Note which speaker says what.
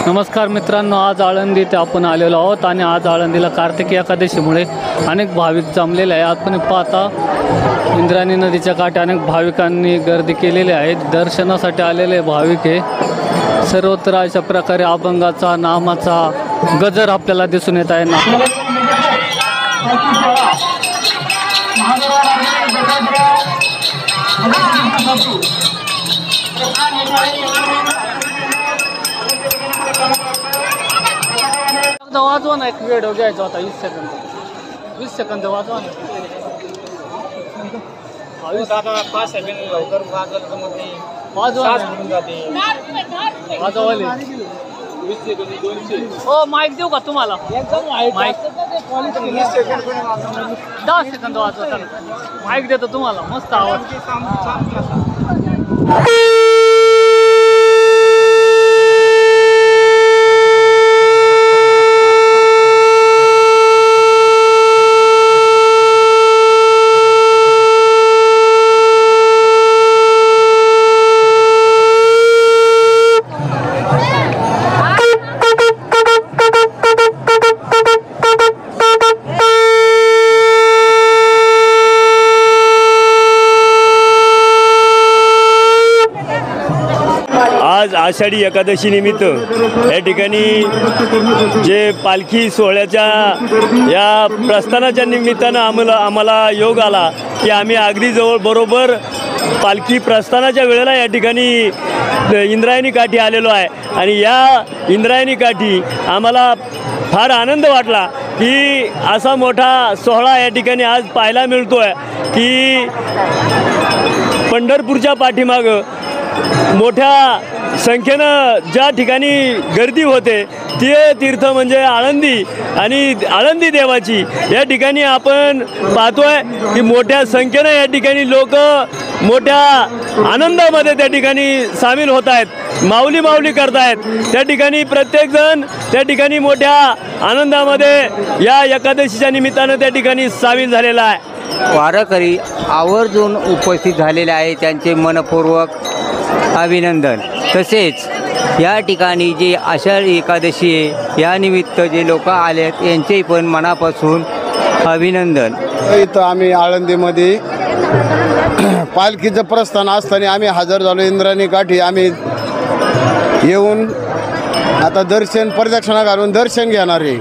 Speaker 1: नमस्कार मित्रांनो, आज आळंदी ते आपण आलेलो आहोत आणि आज आळंदीला कार्तिकी एकादशीमुळे अनेक भाविक जमलेले आहे। आपण पाहता इंद्रायणी नदीच्या काठी अनेक भाविकांनी गर्दी केलेली आहे। दर्शनासाठी आलेले भाविक हे सर्वत्र अशा प्रकारे अभंगाचा नामाचा गजर आपल्याला दिसून येत आहे ना। वाजवा ना, एक व्हिडिओ घ्यायचा होता 20 सेकंद वाजवा ना। 5 सेकंद लवकर वाजवा वाजवाले 20 सेकंद 200। हो, माईक देऊ का तुम्हाला? माईक 10 सेकंद वाजवा, माईक देतो तुम्हाला, मस्त आवाज।
Speaker 2: आज आषाढी एकादशी निमित्त या ठिकाणी जे पालखी सोहळ्याच्या या प्रस्थानाच्या निमित्तानं आम्हाला योग आला की आम्ही अगदी जवळ बरोबर पालखी प्रस्थानाच्या वेळेला या ठिकाणी इंद्रायणी काठी आलेलो आहे। आणि या इंद्रायणी काठी आम्हाला फार आनंद वाटला की असा मोठा सोहळा या ठिकाणी आज पाहायला मिळतोय की पंढरपूरच्या पाठीमागं मोठ्या संख्येनं ज्या ठिकाणी गर्दी होते ते तीर्थ म्हणजे आळंदी आणि आळंदी देवाची या ठिकाणी आपण पाहतोय की मोठ्या संख्येनं या ठिकाणी लोक मोठ्या आनंदामध्ये त्या ठिकाणी सामील होत आहेत, माऊली करतायत। त्या ठिकाणी प्रत्येकजण त्या ठिकाणी मोठ्या आनंदामध्ये या एकादशीच्या निमित्तानं त्या ठिकाणी सामील झालेला आहे।
Speaker 3: वारकरी आवर्जून उपस्थित झालेले आहे, त्यांचे मनपूर्वक अभिनंदन। तसेच या ठिकाणी जे आषाढी एकादशी आहे या निमित्त जे लोक आलेत यांचे पण मनापासून अभिनंदन।
Speaker 4: इथं आम्ही आळंदीमध्ये पालखीचं प्रस्थान असताना आम्ही हजर झालो। इंद्रायणी काठी आम्ही येऊन आता दर्शन प्रदक्षिणा घालून दर्शन घेणार आहे।